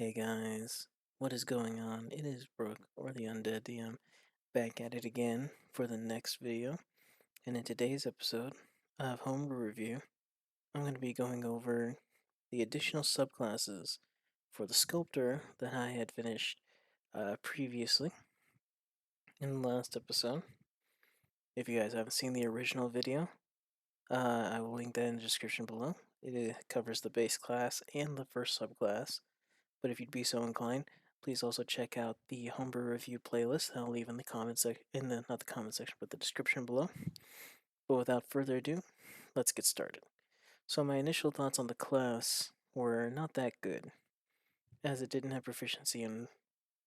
Hey guys, what is going on? It is Brooke, or the Undead DM, back at it again for the next video. And in today's episode of Homebrew Review, I'm going to be going over the additional subclasses for the Sculptor that I had finished previously in the last episode. If you guys haven't seen the original video, I will link that in the description below. It covers the base class and the first subclass. But if you'd be so inclined, please also check out the homebrew review playlist that I'll leave in the comment section, not the comment section, but the description below. But without further ado, let's get started. So my initial thoughts on the class were not that good, as it didn't have proficiency in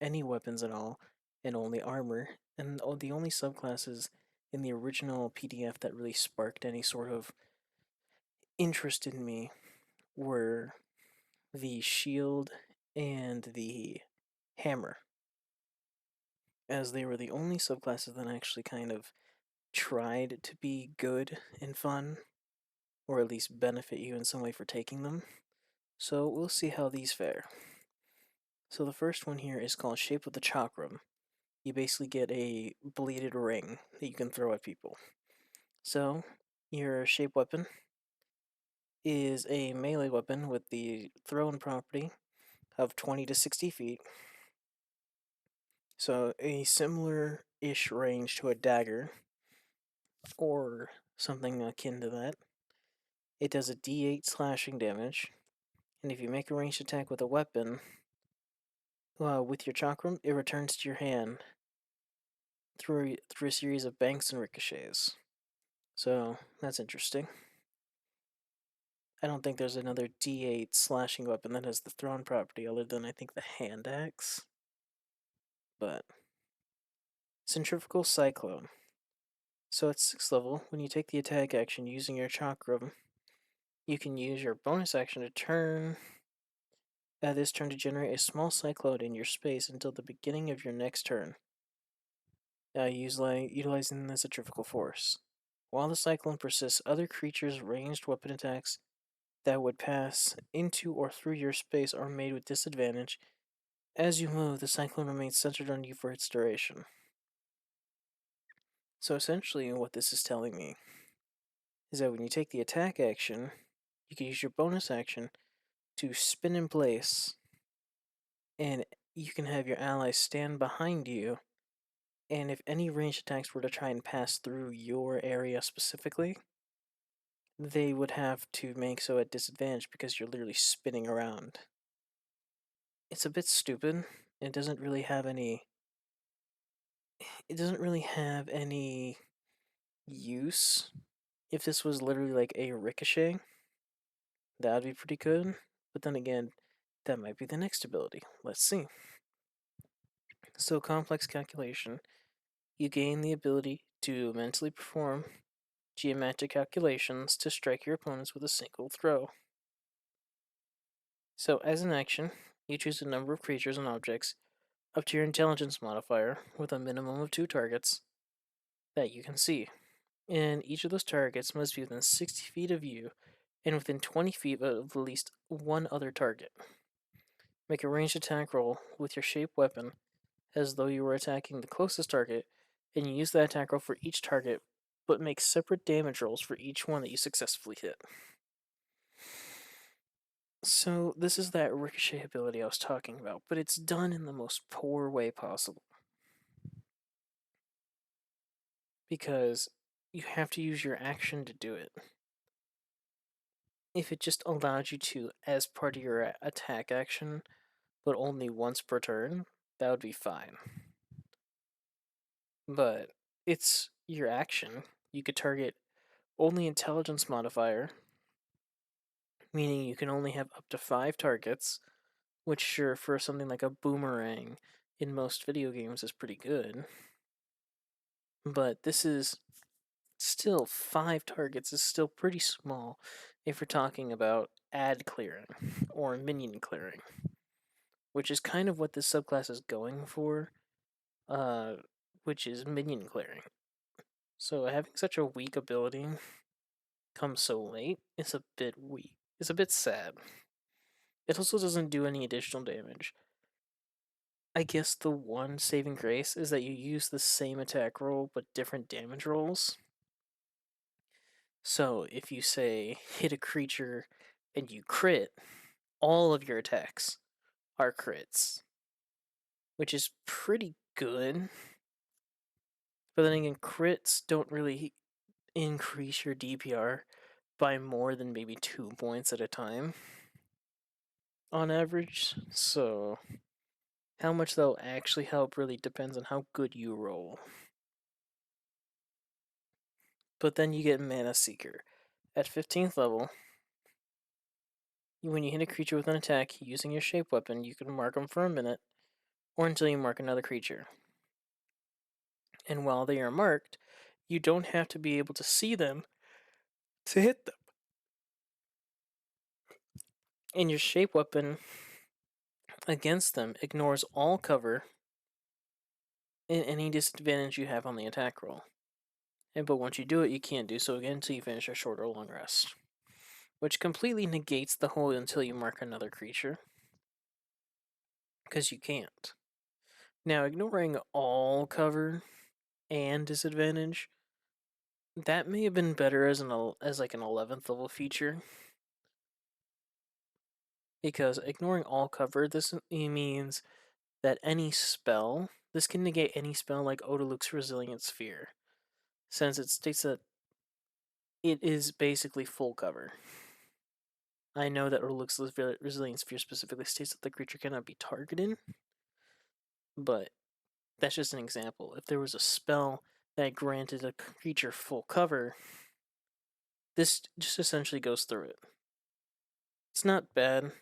any weapons at all, and only armor, and the only subclasses in the original PDF that really sparked any sort of interest in me were the shield and the hammer, as they were the only subclasses that actually kind of tried to be good and fun, or at least benefit you in some way for taking them. So we'll see how these fare. So the first one here is called Shape of the Chakram. You basically get a bleeded ring that you can throw at people. So your shape weapon is a melee weapon with the thrown property of 20 to 60 feet. So a similar-ish range to a dagger, or something akin to that. It does a d8 slashing damage, and if you make a ranged attack with a weapon, with your chakram, it returns to your hand through a series of banks and ricochets. So that's interesting. I don't think there's another d8 slashing weapon that has the thrown property other than I think the hand axe. But Centrifugal Cyclone. So at 6th level, when you take the attack action using your chakram, you can use your bonus action to turn this turn to generate a small cyclone in your space until the beginning of your next turn, utilizing the centrifugal force. While the cyclone persists, other creatures' ranged weapon attacks that would pass into or through your space are made with disadvantage. As you move, the cyclone remains centered on you for its duration. So essentially, what this is telling me is that when you take the attack action, you can use your bonus action to spin in place, and you can have your allies stand behind you, and if any ranged attacks were to try and pass through your area specifically, they would have to make so at disadvantage because you're literally spinning around. It's a bit stupid. It doesn't really have any use. If this was literally like a ricochet, that would be pretty good. But then again, that might be the next ability. Let's see. So complex calculation. You gain the ability to mentally perform geometric calculations to strike your opponents with a single throw. So as an action, you choose a number of creatures and objects up to your intelligence modifier with a minimum of 2 targets that you can see. And each of those targets must be within 60 feet of you and within 20 feet of at least one other target. Make a ranged attack roll with your shape weapon as though you were attacking the closest target, and you use that attack roll for each target, but make separate damage rolls for each one that you successfully hit. So this is that ricochet ability I was talking about, but it's done in the most poor way possible. Because you have to use your action to do it. If it just allowed you to as part of your attack action, but only once per turn, that would be fine. But it's your action. You could target only intelligence modifier, meaning you can only have up to 5 targets, which sure, for something like a boomerang in most video games is pretty good. But this is still 5 targets is still pretty small if we're talking about ad clearing or minion clearing, which is kind of what this subclass is going for, which is minion clearing. So having such a weak ability come so late is a bit weak. It's a bit sad. It also doesn't do any additional damage. I guess the one saving grace is that you use the same attack roll but different damage rolls. So if you say hit a creature and you crit, all of your attacks are crits, which is pretty good. But then again, crits don't really increase your DPR by more than maybe 2 points at a time on average. So how much they'll actually help really depends on how good you roll. But then you get Mana Seeker. At 15th level, when you hit a creature with an attack using your shape weapon, you can mark them for a minute, or until you mark another creature. And while they are marked, you don't have to be able to see them to hit them. And your shape weapon against them ignores all cover and any disadvantage you have on the attack roll. But once you do it, you can't do so again until you finish a short or long rest, which completely negates the whole until you mark another creature, because you can't. Now, ignoring all cover and disadvantage, that may have been better as like an 11th level feature, because ignoring all cover, this means that any spell, this can negate any spell like Odaluk's Resilient Sphere, since it states that it is basically full cover. I know that Odaluk's Resilient Sphere specifically states that the creature cannot be targeted, but that's just an example. If there was a spell that granted a creature full cover, this just essentially goes through it. It's not bad.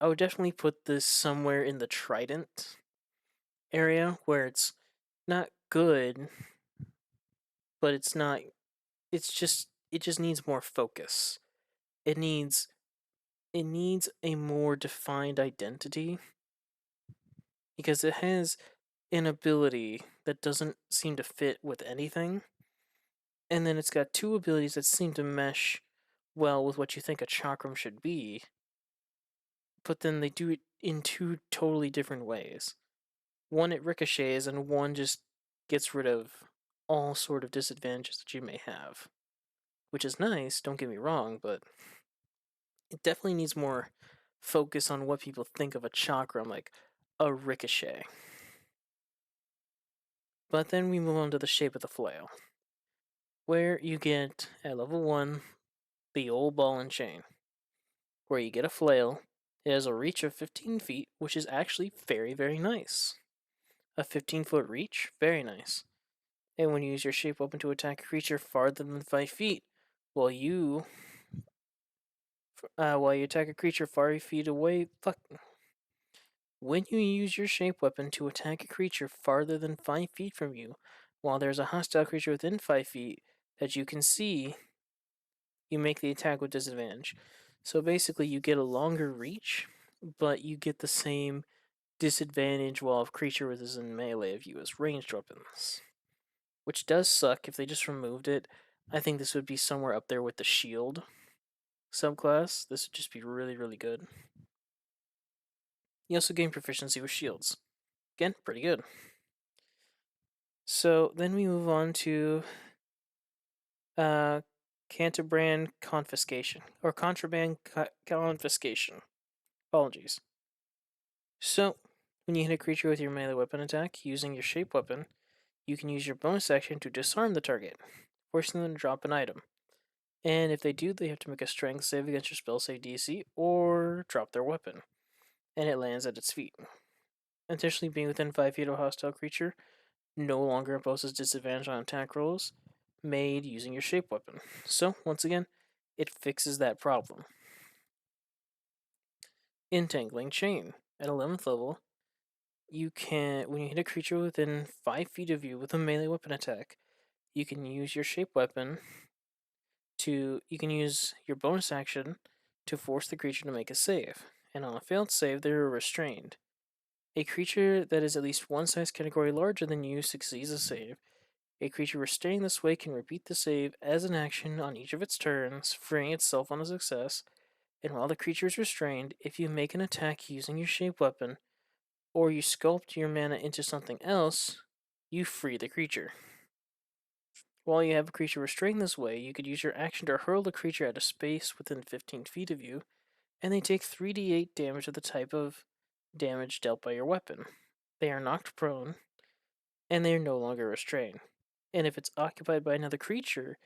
I would definitely put this somewhere in the Trident area, where it's not good, but it just needs more focus. It needs a more defined identity, because it has an ability that doesn't seem to fit with anything, and then it's got two abilities that seem to mesh well with what you think a chakram should be, but then they do it in two totally different ways. One, it ricochets, and one just gets rid of all sort of disadvantages that you may have, which is nice, don't get me wrong, but it definitely needs more focus on what people think of a chakram, like a ricochet. But then we move on to the shape of the flail, where you get, at level 1, the old ball and chain, where you get a flail. It has a reach of 15 feet, which is actually very, very nice. A 15-foot reach, very nice. And when you use your shape weapon to attack a creature farther than 5 feet, while you attack a creature 5 feet away, when you use your shape weapon to attack a creature farther than 5 feet from you, while there's a hostile creature within 5 feet that you can see, you make the attack with disadvantage. So basically, you get a longer reach, but you get the same disadvantage while a creature is in melee of you as ranged weapons. Which does suck if they just removed it. I think this would be somewhere up there with the shield subclass. This would just be really, really good. You also gain proficiency with shields. Again, pretty good. So then we move on to Canterbrand Confiscation, or Contraband Confiscation. Apologies. So, when you hit a creature with your melee weapon attack using your shape weapon, you can use your bonus action to disarm the target, forcing them to drop an item. And if they do, they have to make a strength save against your spell save DC or drop their weapon, and it lands at its feet. Additionally, being within 5 feet of a hostile creature no longer imposes disadvantage on attack rolls made using your shape weapon. So, once again, it fixes that problem. Entangling Chain. At 11th level, you can, when you hit a creature within 5 feet of you with a melee weapon attack, you can use your shape weapon you can use your bonus action to force the creature to make a save, and on a failed save, they are restrained. A creature that is at least one size category larger than you succeeds a save. A creature restrained this way can repeat the save as an action on each of its turns, freeing itself on a success, And while the creature is restrained, if you make an attack using your shape weapon, or you sculpt your mana into something else, you free the creature. While you have a creature restrained this way, you could use your action to hurl the creature at a space within 15 feet of you, and they take 3d8 damage of the type of damage dealt by your weapon. They are knocked prone, and they are no longer restrained. And if it's occupied by another creature,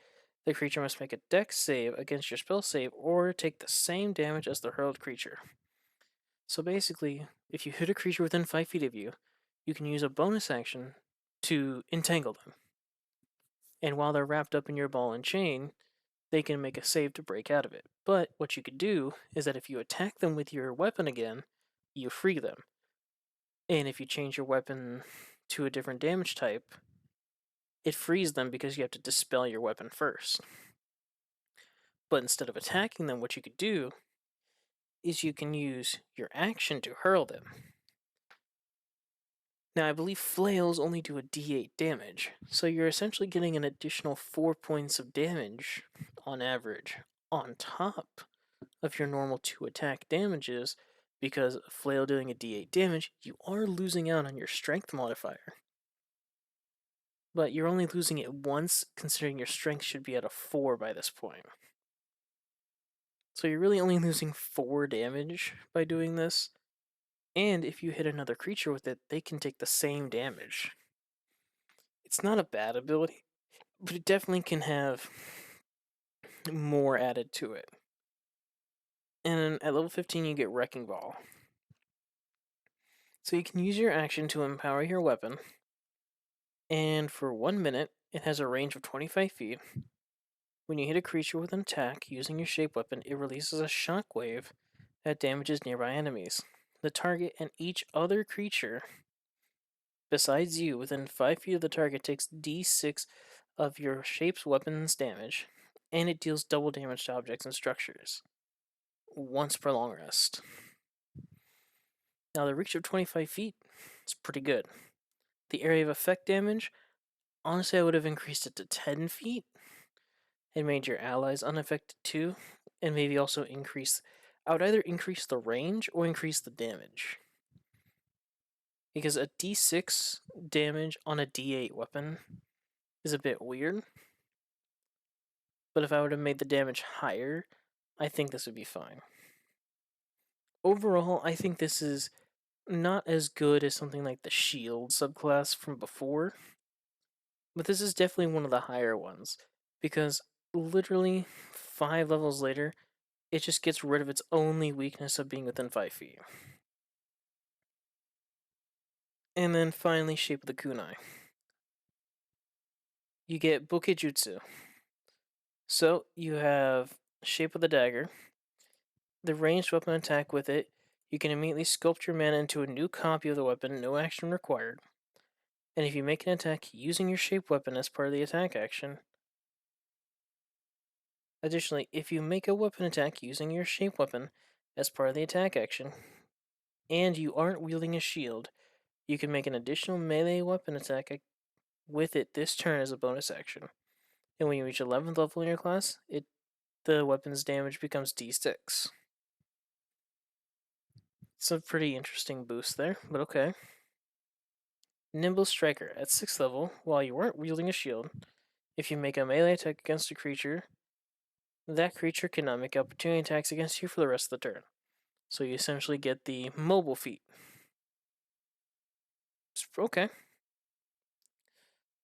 the creature must make a dex save against your spell save or take the same damage as the hurled creature. So basically, if you hit a creature within 5 feet of you, you can use a bonus action to entangle them. And while they're wrapped up in your ball and chain, they can make a save to break out of it. But what you could do is that if you attack them with your weapon again, you free them. And if you change your weapon to a different damage type, it frees them because you have to dispel your weapon first. But instead of attacking them, what you could do is you can use your action to hurl them. Now, I believe flails only do a d8 damage, so you're essentially getting an additional 4 points of damage on average on top of your normal 2 attack damages, because flail doing a d8 damage, you are losing out on your strength modifier. But you're only losing it once, considering your strength should be at a 4 by this point. So you're really only losing 4 damage by doing this. And if you hit another creature with it, they can take the same damage. It's not a bad ability, but it definitely can have more added to it. And at level 15, you get Wrecking Ball. So you can use your action to empower your weapon, and for 1 minute, it has a range of 25 feet. When you hit a creature with an attack using your shape weapon, it releases a shockwave that damages nearby enemies. The target and each other creature besides you within 5 feet of the target takes d6 of your shape's weapon's damage, and it deals double damage to objects and structures once per long rest. Now, the reach of 25 feet is pretty good. The area of effect damage, honestly, I would have increased it to 10 feet and made your allies unaffected too, and maybe also increase. I would either increase the range or increase the damage. Because a d6 damage on a d8 weapon is a bit weird. But if I would have made the damage higher, I think this would be fine. Overall, I think this is not as good as something like the shield subclass from before, but this is definitely one of the higher ones, because literally 5 levels later, it just gets rid of its only weakness of being within 5 feet. And then finally, Shape of the Kunai. You get Bokejutsu. So you have Shape of the Dagger. The ranged weapon attack with it, you can immediately sculpt your mana into a new copy of the weapon, no action required. And if you make an attack using your shape weapon as part of the attack action, additionally, if you make a weapon attack using your shape weapon as part of the attack action, and you aren't wielding a shield, you can make an additional melee weapon attack with it this turn as a bonus action. And when you reach 11th level in your class, the weapon's damage becomes d6. It's a pretty interesting boost there, but okay. Nimble Striker. At 6th level, while you weren't wielding a shield, if you make a melee attack against a creature, that creature cannot make opportunity attacks against you for the rest of the turn. So you essentially get the mobile feat. Okay.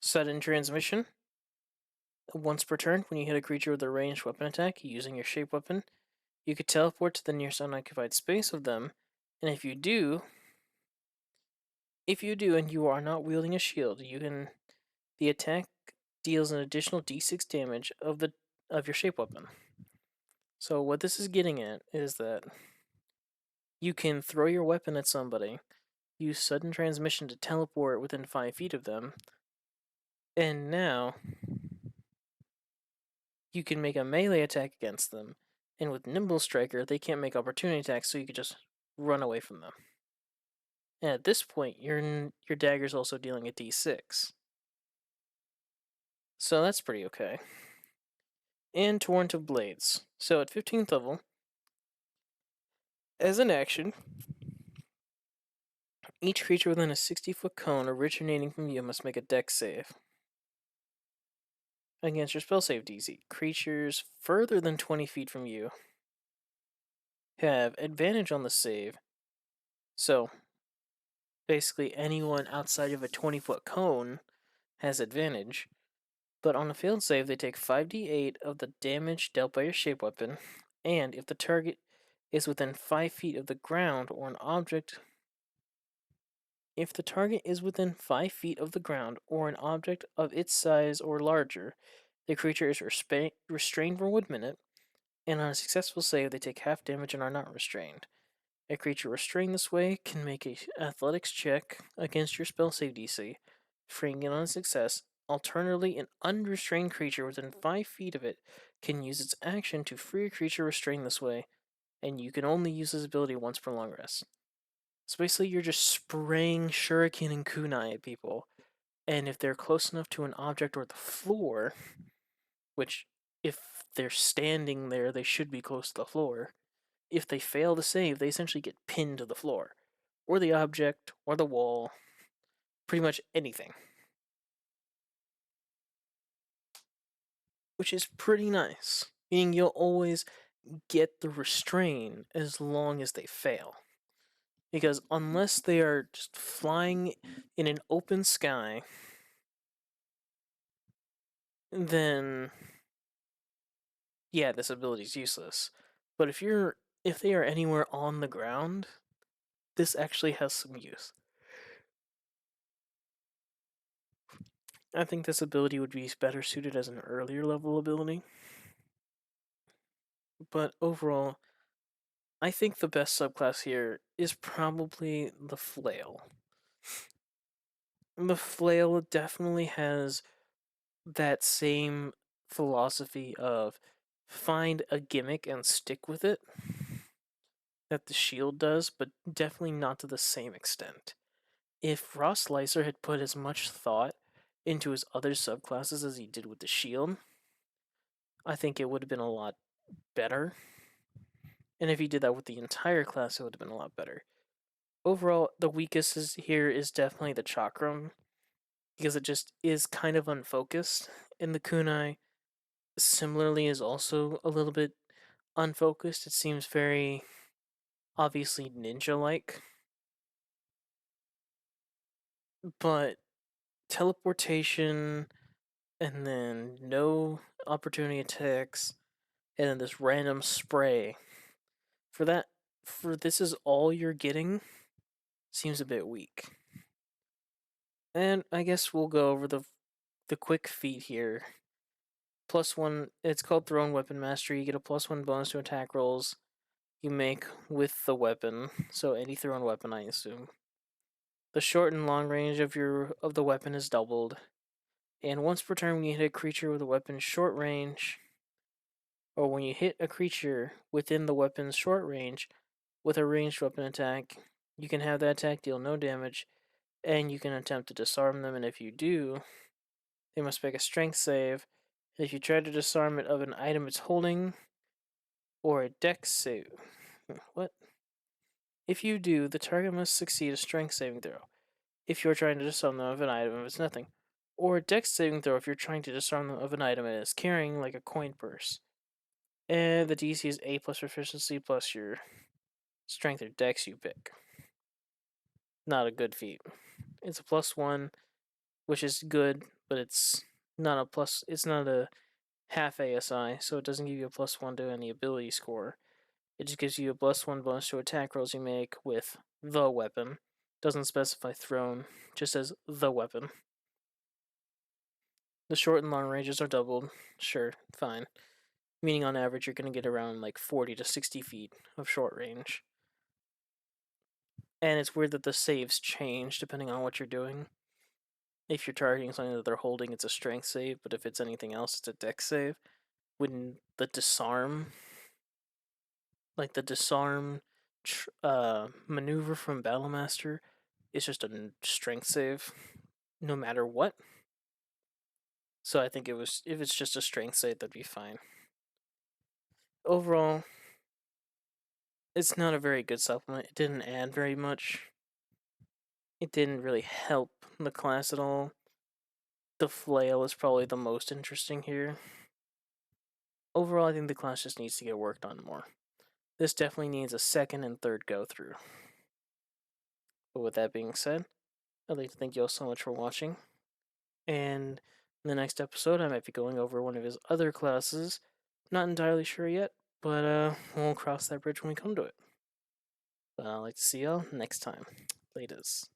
Sudden Transmission. Once per turn, when you hit a creature with a ranged weapon attack using your shape weapon, you could teleport to the nearest unoccupied space of them, and if you do and you are not wielding a shield, the attack deals an additional d6 damage of your shape weapon. So what this is getting at is that you can throw your weapon at somebody, use sudden transmission to teleport within 5 feet of them, and now you can make a melee attack against them. And with Nimble Striker, they can't make opportunity attacks, so you could just run away from them. And at this point, your dagger's also dealing a d6. So that's pretty okay. And Torrent of Blades. So at 15th level, As an action, each creature within a 60-foot cone originating from you must make a dex save against your spell save DC. Creatures further than 20 feet from you have advantage on the save. So, basically, anyone outside of a 20-foot cone has advantage. But on a failed save, they take 5d8 of the damage dealt by your shape weapon, and if the target is within 5 feet of the ground or an object. If the target is within 5 feet of the ground or an object of its size or larger, the creature is restrained for 1 minute, and on a successful save, they take half damage and are not restrained. A creature restrained this way can make an athletics check against your spell save DC, freeing it on a success. Alternatively, an unrestrained creature within 5 feet of it can use its action to free a creature restrained this way, and you can only use this ability once per long rest. So basically, you're just spraying shuriken and kunai at people, and if they're close enough to an object or the floor, which if they're standing there, they should be close to the floor. If they fail to save, they essentially get pinned to the floor, or the object, or the wall, pretty much anything. Which is pretty nice, meaning you'll always get the restrain as long as they fail. Because unless they are just flying in an open sky, then yeah, this ability is useless. But if they are anywhere on the ground, this actually has some use. I think this ability would be better suited as an earlier level ability. But overall, I think the best subclass here is probably the Flail. The Flail definitely has that same philosophy of find a gimmick and stick with it that the shield does, but definitely not to the same extent. If Ross Leiser had put as much thought into his other subclasses as he did with the shield, I think it would have been a lot better. And if he did that with the entire class, it would have been a lot better. Overall, the weakest here is definitely the Chakram, because it just is kind of unfocused. And the Kunai, similarly, is also a little bit unfocused. It seems very obviously ninja-like. But teleportation, and then no opportunity attacks, and then this random spray. For this is all you're getting, seems a bit weak. And I guess we'll go over the quick feat here. +1, it's called Thrown Weapon Mastery. You get a +1 bonus to attack rolls you make with the weapon. So any thrown weapon, I assume. The short and long range of the weapon is doubled. And once per turn, when you hit a creature with a weapon's short range, or when you hit a creature within the weapon's short range with a ranged weapon attack, you can have that attack deal no damage, and you can attempt to disarm them, and if you do, they must make a strength save. If you try to disarm it of an item it's holding, or a dex save. What? If you do, the target must succeed a strength saving throw. If you're trying to disarm them of an item, it's nothing. Or a dex saving throw if you're trying to disarm them of an item it is carrying, like a coin purse. And the DC is 8 plus proficiency plus your strength or dex you pick. Not a good feat. It's a +1, which is good, but it's not a half ASI, so it doesn't give you a +1 to any ability score. It just gives you a +1 bonus to attack rolls you make with the weapon. Doesn't specify thrown, just says the weapon. The short and long ranges are doubled. Sure, fine. Meaning on average you're going to get around like 40 to 60 feet of short range. And it's weird that the saves change depending on what you're doing. If you're targeting something that they're holding, it's a strength save, but if it's anything else, it's a dex save. When the disarm, like the disarm maneuver from Battlemaster, is just a strength save, no matter what. So I think if it's just a strength save, that'd be fine. Overall, It's not a very good supplement. It didn't add very much. It didn't really help the class at all. The flail is probably the most interesting here. Overall, I think the class just needs to get worked on more. This definitely needs a second and third go through. But with that being said, I'd like to thank you all so much for watching. And in the next episode, I might be going over one of his other classes. Not entirely sure yet, but we'll cross that bridge when we come to it. But I'd like to see y'all next time. Laters.